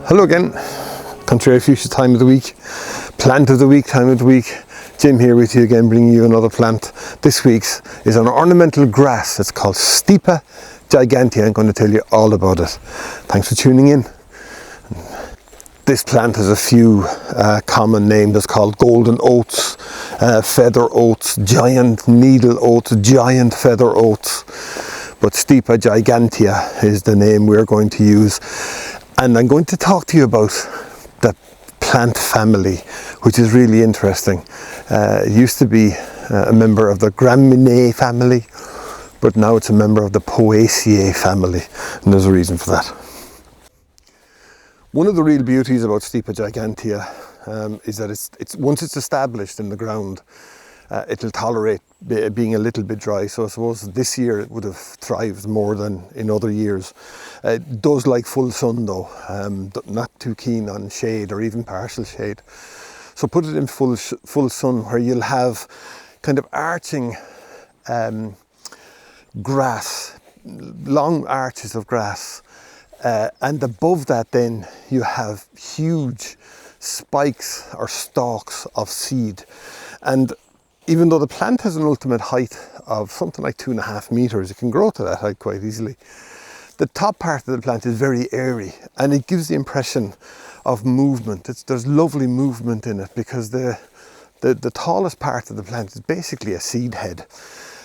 Hello again, contrary fuchsia time of the week, plant of the week time of the week. Jim here with you again, bringing you another plant. This week's is an ornamental grass. It's called Stipa gigantea. I'm going to tell you all about it. Thanks for tuning in. This plant has a few common names. It's called golden oats, feather oats, giant needle oats, giant feather oats. But Stipa gigantea is the name we're going to use. And I'm going to talk to you about the plant family, which is really interesting. It used to be a member of the Gramineae family, but now it's a member of the Poaceae family, and there's a reason for that. One of the real beauties about Stipa gigantea is that it's once it's established in the ground, it'll tolerate being a little bit dry. So I suppose this year it would have thrived more than in other years. It does like full sun though, not too keen on shade or even partial shade. So put it in full sun where you'll have kind of arching grass, long arches of grass, and above that then you have huge spikes or stalks of seed. And even though the plant has an ultimate height of something like 2.5 meters, it can grow to that height quite easily. The top part of the plant is very airy, and it gives the impression of movement. There's lovely movement in it because the tallest part of the plant is basically a seed head,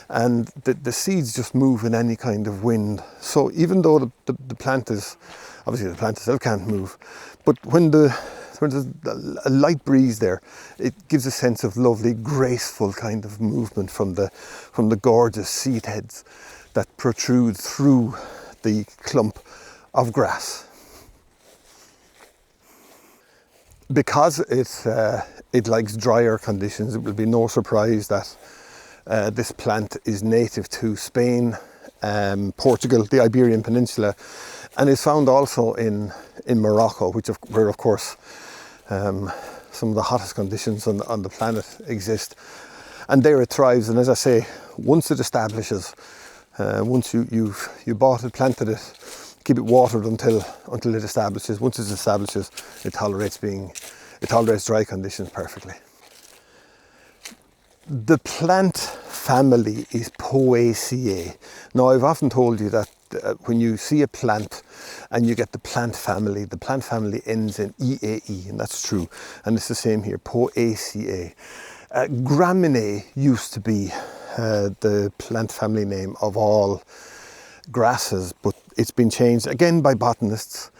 and the seeds just move in any kind of wind. So even though the plant is, obviously the plant itself can't move, but when there's a light breeze there, it gives a sense of lovely, graceful kind of movement from the gorgeous seed heads that protrude through the clump of grass. Because it likes drier conditions, it will be no surprise that this plant is native to Spain, Portugal, the Iberian Peninsula, and is found also in Morocco, where of course some of the hottest conditions on the planet exist. And there it thrives, and as I say, once it establishes, once you bought it, planted it, keep it watered until it establishes. Once it establishes, it tolerates dry conditions perfectly. The plant family is Poaceae. Now, I've often told you that when you see a plant and you get the plant family ends in EAE, and that's true. And it's the same here, Poaceae. Gramineae used to be the plant family name of all grasses, but it's been changed again by botanists.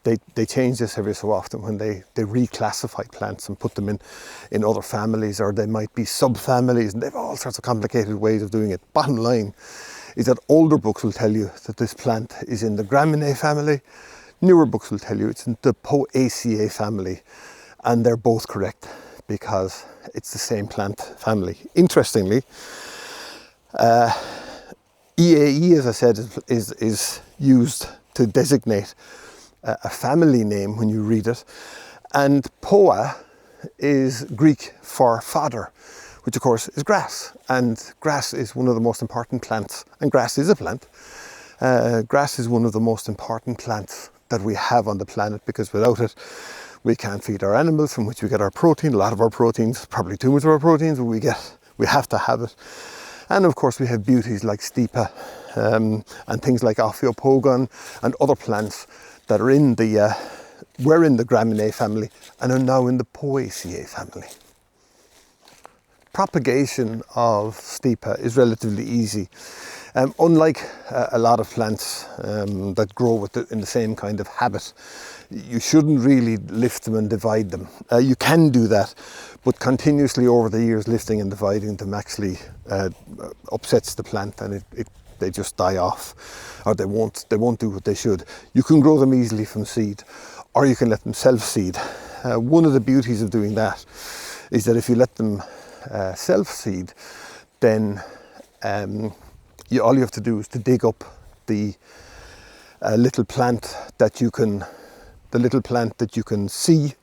They change this every so often when they reclassify plants and put them in other families, or they might be subfamilies, and they have all sorts of complicated ways of doing it. Bottom line is that older books will tell you that this plant is in the Gramineae family. Newer books will tell you it's in the Poaceae family, and they're both correct because it's the same plant family. Interestingly, EAE, as I said, is used to designate a family name when you read it, and Poa is Greek for fodder, which of course is grass, and grass is one of the most important plants, and grass is a plant. Grass is one of the most important plants that we have on the planet, because without it we can't feed our animals, from which we get our protein, a lot of our proteins, probably too much of our proteins, but we have to have it. And of course we have beauties like Stipa and things like Ophiopogon and other plants that are were in the Gramineae family and are now in the Poaceae family. Propagation of Stipa is relatively easy. Unlike a lot of plants that grow in the same kind of habit, you shouldn't really lift them and divide them. You can do that, but continuously over the years, lifting and dividing them actually upsets the plant, and they just die off, or they won't do what they should. You can grow them easily from seed, or you can let them self-seed. One of the beauties of doing that is that if you let them self-seed, then all you have to do is to dig up the little plant that you can see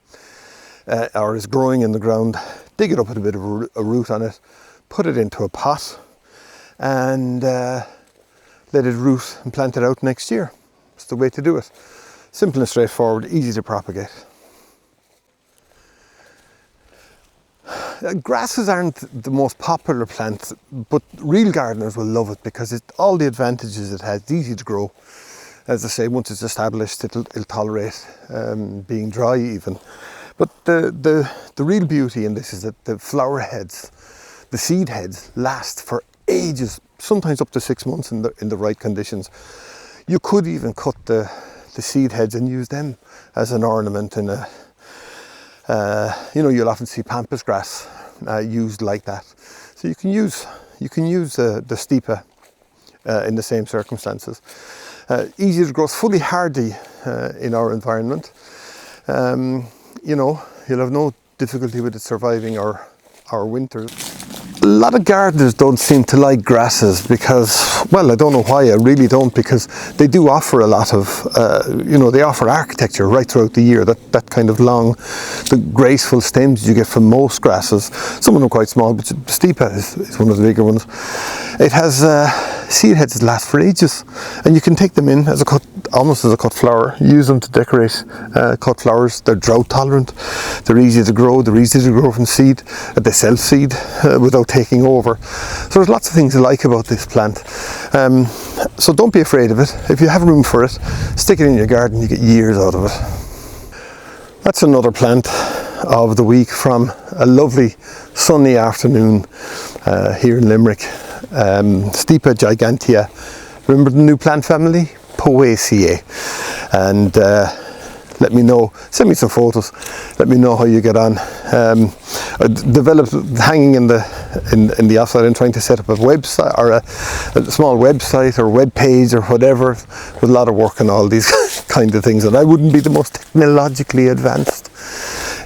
or is growing in the ground. Dig it up with a bit of a root on it, put it into a pot, and let it root and plant it out next year. It's the way to do it. Simple and straightforward, easy to propagate. Grasses aren't the most popular plant, but real gardeners will love it because all the advantages it has. It's easy to grow. As I say, once it's established, it'll tolerate being dry even. But the real beauty in this is that the flower heads, the seed heads, last for ages, sometimes up to 6 months in the right conditions. You could even cut the seed heads and use them as an ornament in a, you'll often see pampas grass used like that. So you can use the Stipa in the same circumstances. Easy to grow, it's fully hardy in our environment. You'll have no difficulty with it surviving our winters. A lot of gardeners don't seem to like grasses because, well, I don't know why, I really don't, because they do offer a lot of, they offer architecture right throughout the year, that kind of long, the graceful stems you get from most grasses. Some of them are quite small, but Stipa is one of the bigger ones. It has seed heads that last for ages, and you can take them in as almost as a cut flower, use them to decorate cut flowers. They're drought tolerant, they're easy to grow from seed, they self-seed without taking over. So there's lots of things I like about this plant. So don't be afraid of it. If you have room for it, stick it in your garden, you get years out of it. That's another plant of the week from a lovely sunny afternoon here in Limerick. Stipa gigantea. Remember the new plant family? Poaceae. And let me know, send me some photos, let me know how you get on. I developed hanging in the offside and trying to set up a website or a small website or web page or whatever, with a lot of work on all these kind of things, and I wouldn't be the most technologically advanced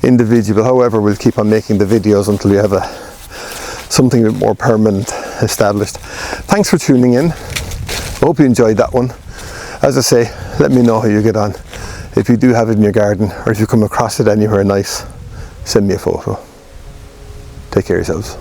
individual. However, we'll keep on making the videos until we have something a bit more permanent established. Thanks for tuning in. I hope you enjoyed that one. As I say, let me know how you get on. If you do have it in your garden, or if you come across it anywhere nice, send me a photo. Take care of yourselves.